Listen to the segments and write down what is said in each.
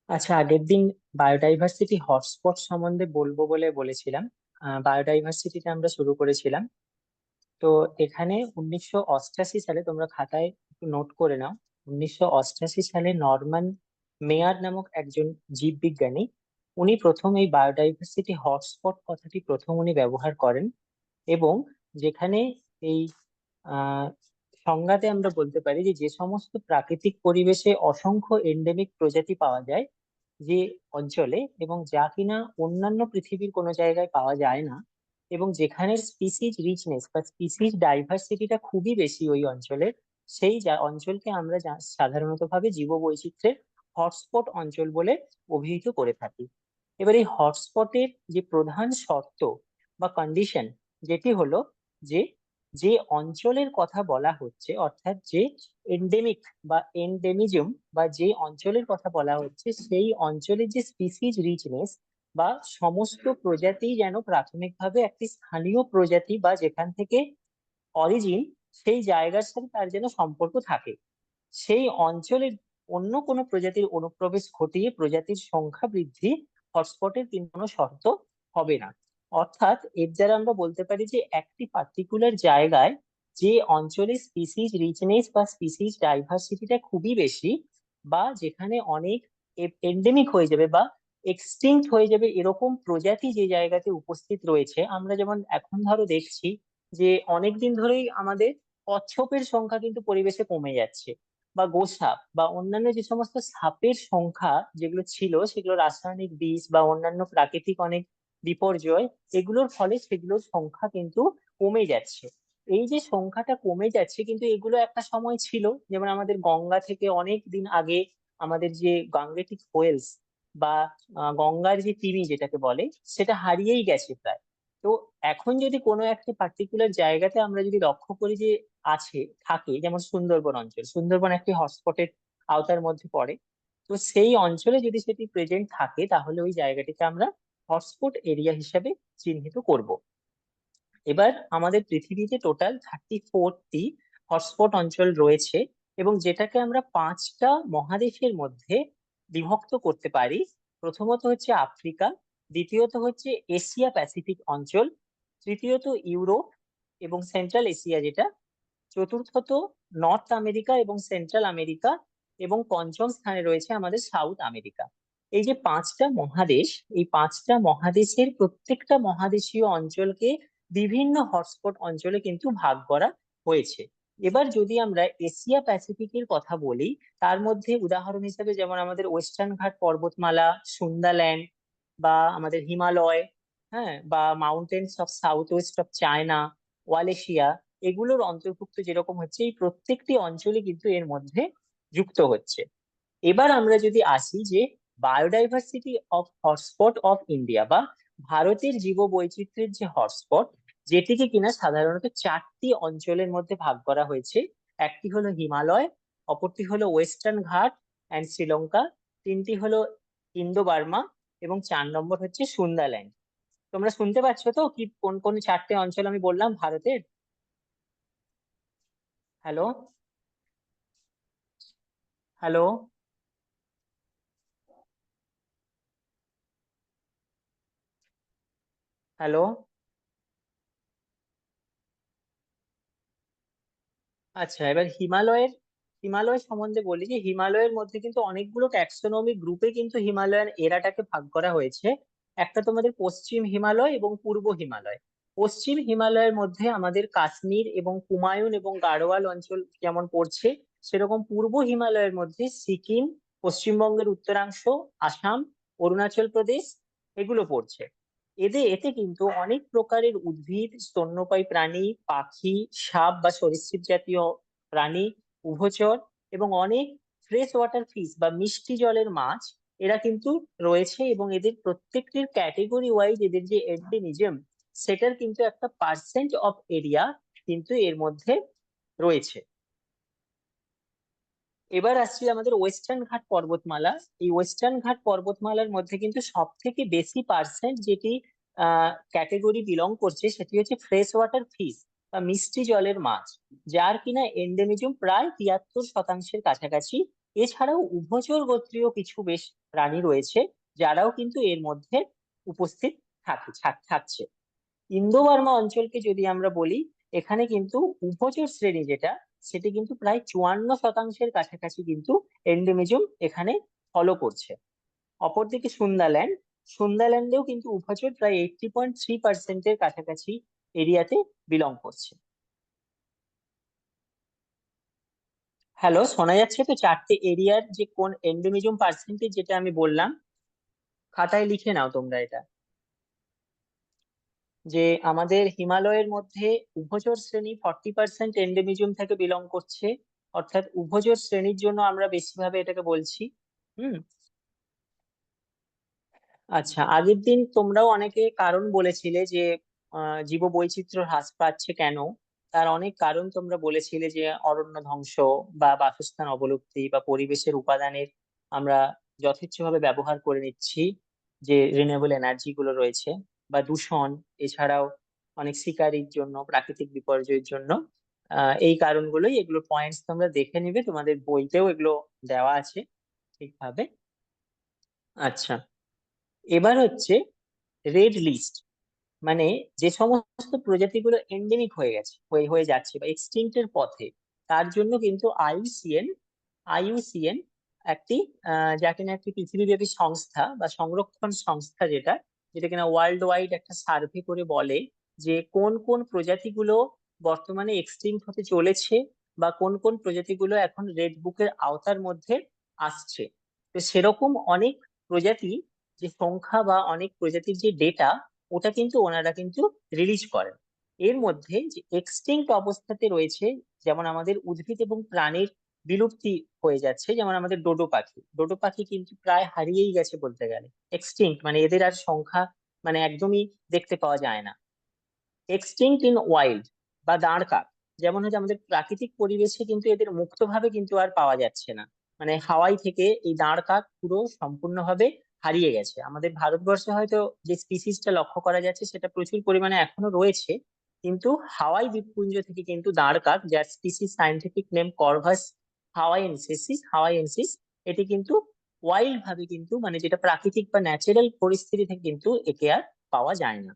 আচ্ছা, আগের দিন বায়োডাইভার্সিটি হটস্পট সম্বন্ধে বলবো বলে বলেছিলাম। বায়োডাইভার্সিটিটা আমরা শুরু করেছিলাম। তো এখানে 1988 সালে, তোমরা খাতায় একটু নোট করে নাও, 1988 সালে নরম্যান মেয়ার নামক একজন জীববিজ্ঞানী, উনি প্রথম এই বায়োডাইভার্সিটি হটস্পট কথাটি প্রথম উনি ব্যবহার করেন। এবং যেখানে এই আহ সংজ্ঞাতে আমরা বলতে পারি যে যে সমস্ত প্রাকৃতিক পরিবেশে অসংখ্য এন্ডেমিক প্রজাতি পাওয়া যায় যে অঞ্চলে, এবং যা কিনা অন্যান্য পৃথিবীর কোনো জায়গায় পাওয়া যায় না, এবং যেখানে স্পিসিজ রিচনেস বা স্পিসিজ ডাইভার্সিটিটা খুবই বেশি ওই অঞ্চলের, সেই অঞ্চলকে আমরা সাধারণত ভাবে জীববৈচিত্র্যের হটস্পট অঞ্চল বলে অভিহিত করে থাকি। এবার এই হটস্পটের যে প্রধান শর্ত বা কন্ডিশন, যেটি হলো যে যে অঞ্চলের কথা বলা হচ্ছে, অর্থাৎ যে এন্ডেমিক বা এন্ডেমিজম, বা যে অঞ্চলের কথা বলা হচ্ছে সেই অঞ্চলের যে স্পিসিজ রিচনেস বা সমস্ত প্রজাতি যেন প্রাথমিকভাবে একটি স্থানীয় প্রজাতি বা যেখান থেকে অরিজিন, সেই জায়গার সাথে তার যেন সম্পর্ক থাকে। সেই অঞ্চলের অন্য কোনো প্রজাতির অনুপ্রবেশ ঘটিয়ে প্রজাতির সংখ্যা বৃদ্ধি হটস্পটের কিন্তু কোনো শর্ত হবে না। অর্থাৎ এর দ্বারা আমরা বলতে পারি যে একটি পার্টিকুলার জায়গায় যে অঞ্চলে স্পিসিজ রিচনেস বা স্পিসিজ ডাইভার্সিটিটা খুবই বেশি, বা যেখানে অনেক এন্ডেমিক হয়ে যাবে বা এক্সটিংক্ট হয়ে যাবে এরকম প্রজাতি যে জায়গাতে উপস্থিত রয়েছে। আমরা যেমন এখন ধরো দেখছি যে অনেকদিন ধরেই আমাদের কচ্ছপের সংখ্যা কিন্তু পরিবেশে কমে যাচ্ছে, বা গোসাপ বা অন্যান্য যে সমস্ত সাপের সংখ্যা যেগুলো ছিল, সেগুলো রাসায়নিক বিষ বা অন্যান্য প্রাকৃতিক অনেক বিপর্যয়, এগুলোর ফলে সেগুলোর সংখ্যা কিন্তু কমে যাচ্ছে। এই যে সংখ্যাটা কমে যাচ্ছে, কিন্তু এগুলো একটা সময় ছিল, যেমন আমাদের গঙ্গা থেকে অনেক দিন আগে আমাদের যে গাঙ্গেটিক হোয়েলস বা গঙ্গার যে তিমি যেটাকে বলে, সেটা হারিয়েই গেছে প্রায়। তো এখন যদি কোনো একটা পার্টিকুলার জায়গাতে আমরা যদি লক্ষ্য করি যে আছে, থাকে, যেমন সুন্দরবন অঞ্চল, সুন্দরবন একটি হটস্পটের আওতার মধ্যে পড়ে, তো সেই অঞ্চলে যদি সেটি প্রেজেন্ট থাকে তাহলে ওই জায়গাটিকে আমরা হটস্পট এরিয়া হিসেবে চিহ্নিত করব। এবার আমাদের পৃথিবীতে টোটাল 34টি হটস্পট অঞ্চল রয়েছে, এবং যেটাকে আমরা পাঁচটা মহাদেশের মধ্যে বিভক্ত করতে পারি। প্রথমত হচ্ছে আফ্রিকা, দ্বিতীয়ত হচ্ছে এশিয়া প্যাসিফিক অঞ্চল, তৃতীয়ত ইউরোপ এবং সেন্ট্রাল এশিয়া যেটা, চতুর্থত নর্থ আমেরিকা এবং সেন্ট্রাল আমেরিকা, এবং পঞ্চম স্থানে রয়েছে আমাদের সাউথ আমেরিকা। এই যে পাঁচটা মহাদেশ, এই পাঁচটা মহাদেশের প্রত্যেকটা মহাদেশীয় অঞ্চলকে বিভিন্ন হটস্পট অঞ্চলে কিন্তু ভাগ করা হয়েছে। এবার যদি আমরা এশিয়া প্যাসিফিকের কথা বলি, তার মধ্যে উদাহরণ হিসেবে যেমন আমাদের ওয়েস্টার্ন ঘাট পর্বতমালা, সুন্দাল্যান্ড বা আমাদের হিমালয়, হ্যাঁ, বা mountains of south west of China, Wallacea, এগুলোর অন্তর্ভুক্ত যেরকম হচ্ছে, এই প্রত্যেকটি অঞ্চলে কিন্তু এর মধ্যে যুক্ত হচ্ছে। এবার আমরা যদি আসি যে biodiversity of hotspot of India বা ভারতের জীববৈচিত্র্যের যে হটস্পট, যেটিকে কিনা সাধারণত চারটি অঞ্চলের মধ্যে ভাগ করা হয়েছে। একটি হলো হিমালয়, অপরটি হলো ওয়েস্টার্ন ঘাট অ্যান্ড শ্রীলঙ্কা, তিনটি হলো ইন্দো বার্মা, এবং 4 নম্বর হচ্ছে সুন্দাল্যান্ড। তোমরা শুনতে পাচ্ছ তো কি কোন কোন চারটে অঞ্চল আমি বললাম ভারতের? হ্যালো? হ্যালো? হ্যালো? আচ্ছা, এবার হিমালয় সম্বন্ধে বলি যে হিমালয়ের মধ্যে কিন্তু অনেকগুলো ট্যাক্সোনমিক গ্রুপে কিন্তু হিমালয়ান এরাটাকে ভাগ করা হয়েছে। একটা তোমাদের পশ্চিম হিমালয় এবং পূর্ব হিমালয়। পশ্চিম হিমালয়ের মধ্যে আমাদের কাশ্মীর এবং কুমায়ুন এবং গাড়োয়াল অঞ্চল যেমন পড়ছে, সেরকম পূর্ব হিমালয়ের মধ্যে সিকিম, পশ্চিমবঙ্গের উত্তরাংশ, আসাম, অরুণাচল প্রদেশ, এগুলো পড়ছে। এতে কিন্তু অনেক প্রকারের উদ্ভিদ, স্তন্যপায়ী প্রাণী, পাখি, সাপ বা সরীসৃপ জাতীয় প্রাণী, উভচর, এবং অনেক ফ্রেশ ওয়াটার ফিশ বা মিষ্টি জলের মাছ, এরা কিন্তু রয়েছে। এবং এদের প্রত্যেকটির ক্যাটেগরি ওয়াইজ এদের যে এন্ডেমিজম, সেটার কিন্তু একটা পার্সেন্ট অফ এরিয়া কিন্তু এর মধ্যে রয়েছে। এবার আসছি আমাদের ওয়েস্টার্ন ঘাট পর্বতমালা। এই ওয়েস্টার্ন ঘাট পর্বতমালার মধ্যে কিন্তু সব থেকে বেশি পার্সেন্ট যেটি ক্যাটেগরি বিলং করছে, সেটি হচ্ছে ফ্রেশ ওয়াটার ফিশ বা মিষ্টি জলের মাছ, যার কিনা এন্ডেমিজম প্রায় 73% কাছাকাছি এছাড়াও উভচর গোত্রীয় কিছু বেশ প্রাণী রয়েছে যারাও কিন্তু এর মধ্যে উপস্থিত থাকছে। ইন্দো বার্মা অঞ্চলকে যদি আমরা বলি, এখানে কিন্তু উভচর শ্রেণী যেটা, সেটি কিন্তু প্রায় 54% কাছাকাছি কিন্তু এন্ডেমিজম এখানে ফলো করছে। অপরদিকে সুন্দাল্যান্ডেও কিন্তু উভচর প্রায় 80.3% কাছাকাছি এরিয়াতে বিলং করছে। হ্যালো, শোনা যাচ্ছে তো? চারটে এরিয়ার যে কোন এন্ডেমিজম পার্সেন্টেজ যেটা আমি বললাম, খাতায় লিখে নাও তোমরা এটা। যে আমাদের হিমালয়ের মধ্যে উভচর শ্রেণী 40% এন্ডেমিজম থেকে বিলং করছে, অর্থাৎ উভচর শ্রেণীর জন্য আমরা বেশিভাবে এটাকে বলছি। হুম। আচ্ছা, আগের দিন তোমরাও অনেকে কারণ বলেছিলে যে জীববৈচিত্র্য হ্রাস পাচ্ছে কেন। তার অনেক কারণ তোমরা বলেছিলে, যে অরণ্য ধ্বংস বা বাসস্থান অবলুপ্তি বা পরিবেশের উপাদানের আমরা যথেচ্ছভাবে ব্যবহার করে নিচ্ছি, যে রিনিউয়েবল এনার্জি গুলো রয়েছে, বা দূষণ, এছাড়াও অনেক শিকারির জন্য, প্রাকৃতিক বিপর্যয়ের জন্য। এই কারণগুলোই, এগুলো পয়েন্টস তোমরা দেখে নিবে, তোমাদের বইতেও এগুলো দেওয়া আছে ঠিকভাবে। আচ্ছা, এবার হচ্ছে রেড লিস্ট, মানে যে সমস্ত প্রজাতিগুলো এন্ডেমিক হয়ে গেছে, হয়ে যাচ্ছে বা এক্সটিংক্টের পথে, তার জন্য কিন্তু আইইউসিএন একটি যা কিনা একটি পৃথিবীব্যাপী সংস্থা বা সংরক্ষণ সংস্থা, যেটা যেটা কিনা ওয়ার্ল্ড ওয়াইড একটা সার্ভে করে বলে যে কোন কোন প্রজাতিগুলো বর্তমানে এক্সটিংক্ট হতে চলেছে, বা কোন কোন প্রজাতিগুলো এখন রেড বুকের আওতার মধ্যে আসছে। তো সেরকম অনেক প্রজাতি যে সংখ্যা বা অনেক প্রজাতির যে ডেটা, ওটা কিন্তু ওনারা কিন্তু রিলিজ করেন। এর মধ্যে যে এক্সটিংক্ট অবস্থাতে রয়েছে, যেমন আমাদের উদ্ভিদ এবং প্রাণীর বিলুপ্তি হয়ে যাচ্ছে, যেমন আমাদের ডোডো পাখি কিন্তু প্রায় হারিয়েই গেছে বলতে গেলে। এক্সটিংক্ট মানে এদের আর সংখ্যা মানে একদমই দেখতে পাওয়া যায় না। এক্সটিংক্ট ইন ওয়াইল্ড বা দাঁড় কাক, যেমন হচ্ছে আমাদের প্রাকৃতিক পরিবেশে কিন্তু এদের মুক্তভাবে কিন্তু আর পাওয়া যাচ্ছে না। মানে হাওয়াই থেকে এই দাঁড় কাক পুরো সম্পূর্ণভাবে হারিয়ে গেছে। আমাদের ভারতবর্ষে হয়তো যে স্পিসিসটা লক্ষ্য করা যাচ্ছে সেটা প্রচুর পরিমাণে এখনো রয়েছে, কিন্তু হাওয়াই দ্বীপপুঞ্জ থেকে কিন্তু দাঁড় কাক, যার স্পিসিস সাইন্টিফিক নেম করভাস হাওয়াইএনসিস, এটি কিন্তু ওয়াইল্ড ভাবে কিন্তু, মানে যেটা প্রাকৃতিক বা ন্যাচারাল পরিস্থিতি থেকে কিন্তু একে আর পাওয়া যায় না।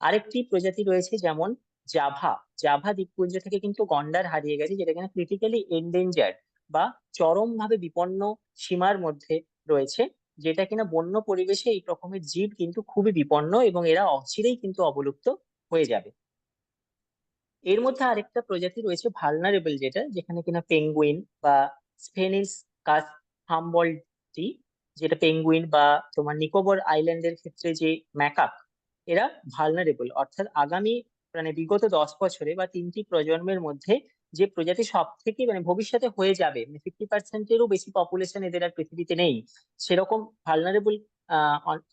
আরেকটি প্রজাতি রয়েছে যেমন জাভা জাভা দ্বীপপুঞ্জ থেকে কিন্তু গন্ডার হারিয়ে গেছে, যেটা কিনা ক্রিটিক্যালি এন্ডেঞ্জার্ড বা চরম ভাবে বিপন্ন সীমার মধ্যে রয়েছে, যেটা কিনা বন্য পরিবেশে এই রকমের জীব কিন্তু খুবই বিপন্ন, এবং এরা অচিরেই কিন্তু অবলুপ্ত হয়ে যাবে। এর মধ্যে আরেকটা প্রজাতি রয়েছে ভালনারেবল, যেখানে কিনা পেঙ্গুইন বা স্পেনিশ কাস হামবল্টটি, যেটা পেঙ্গুইন, বা তোমার নিকোবর আইল্যান্ডের ক্ষেত্রে যে ম্যাকাক, এরা ভালনারেবল, অর্থাৎ আগামী মানে বিগত 10 বছরে বা 3টি প্রজন্মের মধ্যে যে প্রজাতি সব থেকে মানে ভবিষ্যতে হয়ে যাবে, মানে 50%-এরও বেশি পপুলেশন এদের আর পৃথিবীতে নেই, সেরকম ভালনারেবল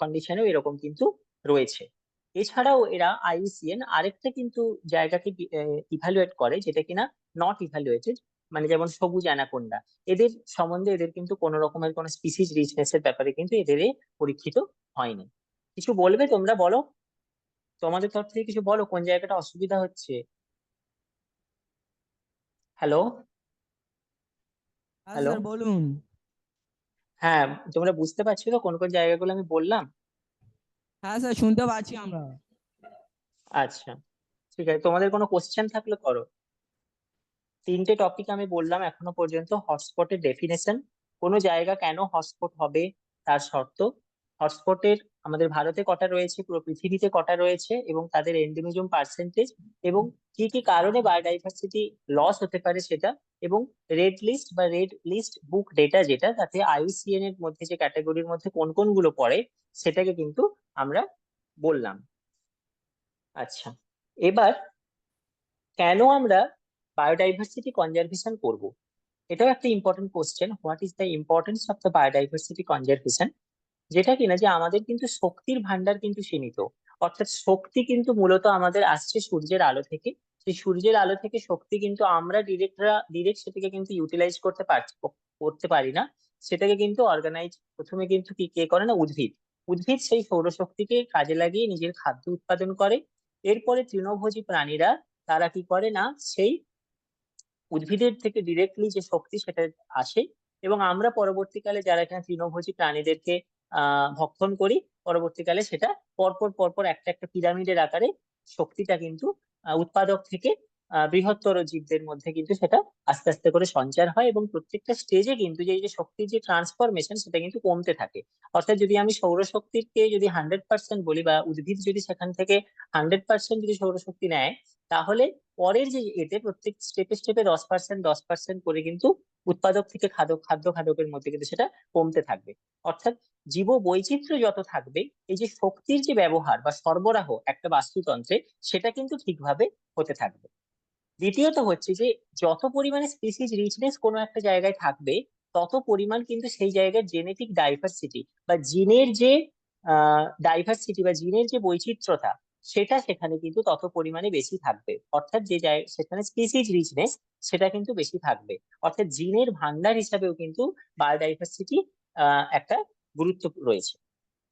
কন্ডিশনেও এরকম কিন্তু রয়েছে। এছাড়াও এরা আইইউসিএন আরেকটা কিন্তু জায়গাকে ইভালুয়েট করে, যেটা কিনা নট ইভালুয়েটেড, মানে যেমন সবুজ অ্যানাকোন্ডা, এদের সম্বন্ধে এদের কিন্তু কোনো রকমের কোনো স্পিসিস রিচনেস এর ব্যাপারে কিন্তু এদের পরীক্ষিত হয়নি। কিছু বলবে তোমরা, বলো, তোমাদের তরফ থেকে কিছু বলো, কোন জায়গাটা অসুবিধা হচ্ছে। হ্যালো? হ্যাঁ হ্যালো? স্যার বলুন। হ্যাঁ, তোমরা বুঝতে পারছো তো কোন কোন জায়গাগুলো আমি বললাম? হ্যাঁ স্যার শুনতে পাচ্ছি আমরা। আচ্ছা, ঠিক আছে, তোমাদের কোনো কোশ্চেন থাকলে করো। 3টে টপিক আমি বললাম এখনো পর্যন্ত: হটস্পটের ডেফিনেশন, কোনো জায়গা কেন হটস্পট হবে তার শর্ত, হটস্পটের আমাদের ভারতে কটা রয়েছে, পুরো পৃথিবীতে কটা রয়েছে, এবং তাদের এন্ডেমিজম পার্সেন্টেজ, এবং কি কি কারণে বায়োডাইভার্সিটি লস হতে পারে সেটা, এবং রেড লিস্ট বা রেড লিস্ট বুক ডেটা, যেটা তাতে আইউসিএন এর মধ্যে যে ক্যাটাগরির মধ্যে কোন কোনগুলো পড়ে সেটাকে কিন্তু আমরা বললাম। আচ্ছা, এবার কেন আমরা বায়োডাইভার্সিটি কনজারভেশন করব, এটাও একটা important question. What is the importance of the biodiversity conservation? যেটা কিনা যে আমাদের কিন্তু শক্তির ভান্ডার কিন্তু সীমিত, অর্থাৎ শক্তি কিন্তু মূলত আমাদের আসছে সূর্যের আলো থেকে। সেই সূর্যের আলো থেকে শক্তি কিন্তু আমরা ডিরেক্ট সেটাকে কিন্তু ইউটিলাইজ করতে পারি না। সেটাকে কিন্তু অর্গানাইজ প্রথমে কিন্তু কে করে না, উদ্ভিদ। উদ্ভিদ সেই সৌরশক্তিকে কাজে লাগিয়ে নিজের খাদ্য উৎপাদন করে। এরপরে তৃণভোজী প্রাণীরা, তারা কি করে না, সেই উদ্ভিদের থেকে ডিরেক্টলি যে শক্তি সেটা আসে, এবং আমরা পরবর্তীকালে যারা এখানে তৃণভোজী প্রাণীদেরকে ভক্ষণ করি, পরবর্তীকালে সেটা পরপর পরপর একটা একটা পিরামিডের আকারে শক্তিটা কিন্তু উৎপাদক থেকে বৃহত্তর জীবদের মধ্যে কিন্তু সেটা আস্তে আস্তে করে সঞ্চার হয়, এবং প্রত্যেকটা স্টেজে কিন্তু যে এই যে শক্তির যে ট্রান্সফরমেশন সেটা কিন্তু কমতে থাকে। অর্থাৎ যদি আমি সৌরশক্তিকে যদি 100% বলি, বা উদ্ভিদ যদি সেখান থেকে 100% যদি সৌরশক্তি নেয়, তাহলে পরের যে এতে প্রত্যেক স্টেপে স্টেপে 10% করে কিন্তু উৎপাদক থেকে খাদ্য খাদকের মধ্যে কিন্তু সেটা কমতে থাকবে। অর্থাৎ জীব বৈচিত্র্য যত থাকবে, এই যে শক্তির যে ব্যবহার বা সরবরাহ একটা বাস্তুতন্ত্রে, সেটা কিন্তু ঠিকভাবে হতে থাকবে। দ্বিতীয়ত হচ্ছে যে যত পরিমাণে স্পিসিস রিচনেস কোনো একটা জায়গায় থাকবে, তত পরিমাণ কিন্তু সেই জায়গার জেনেটিক ডাইভার্সিটি বা জিনের যে ডাইভার্সিটি বা জিনের যে বৈচিত্র্যতা, সেটা সেখানে কিন্তু তত পরিমাণে বেশি থাকবে। অর্থাৎ যে সেখানে স্পিসিস রিচনেস সেটা কিন্তু বেশি থাকবে। অর্থাৎ জিনের ভান্ডার হিসাবেও কিন্তু বায়োডাইভার্সিটি একটা গুরুত্ব রয়েছে।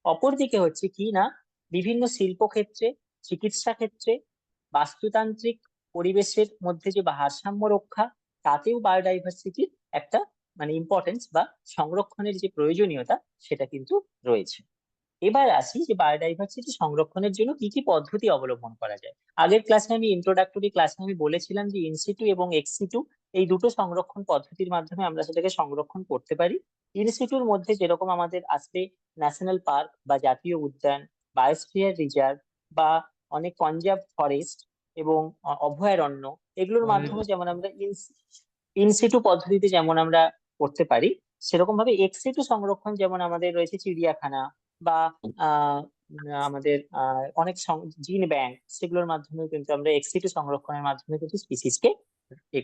অপরদিকে হচ্ছে কি না, বিভিন্ন শিল্পক্ষেত্রে, চিকিৎসা ক্ষেত্রে, বাস্তুতান্ত্রিক পরিবেশের মধ্যে যে ভারসাম্য রক্ষা, তাতেও বায়োডাইভার্সিটির একটা মানে ইম্পর্টেন্স বা সংরক্ষণের যে প্রয়োজনীয়তা সেটা কিন্তু রয়েছে। এবার আসি যে বায়োডাইভার্সিটি সংরক্ষণের জন্য কি কি পদ্ধতি অবলম্বন করা যায়। আগের ক্লাসে আমি ইন্ট্রোডাক্টরি ক্লাসে আমি বলেছিলাম যে ইনসিটু এবং এক্সিটু এই দুটো সংরক্ষণ পদ্ধতির মাধ্যমে আমরা সেটাকে সংরক্ষণ করতে পারি। ইনসিটুর মধ্যে যেরকম আমাদের আসবে ন্যাশনাল পার্ক বা জাতীয় উদ্যান, বায়োস্ফিয়ার রিজার্ভ, বা অনেক কনজার্ভ ফরেস্ট এবং অভয়ারণ্য, এগুলোর মাধ্যমে যেমন আমরা ইনসিটু পদ্ধতিতে যেমন আমরা করতে পারি, সেরকম ভাবে এক্সিটু সংরক্ষণ যেমন আমাদের রয়েছে চিড়িয়াখানা বা আহ আমাদের অনেক জিন ব্যাংক, সেগুলোর মাধ্যমে কিন্তু আমরা এক্সিটু সংরক্ষণের মাধ্যমে কিন্তু স্পিসিসকে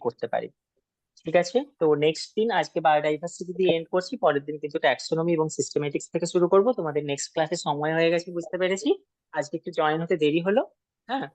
করতে পারি। ঠিক আছে, তো নেক্সট দিন আজকে বায়োডাইভার্সিটি দিয়ে এন্ড করছি, পরের দিন কিন্তু ট্যাক্সোনমি এবং সিস্টেমেটিক্স থেকে শুরু করব। তোমাদের নেক্সট ক্লাসে সময় হয়ে গেছে বুঝতে পেরেছি, আজকে একটু জয়েন হতে দেরি হলো। হ্যাঁ,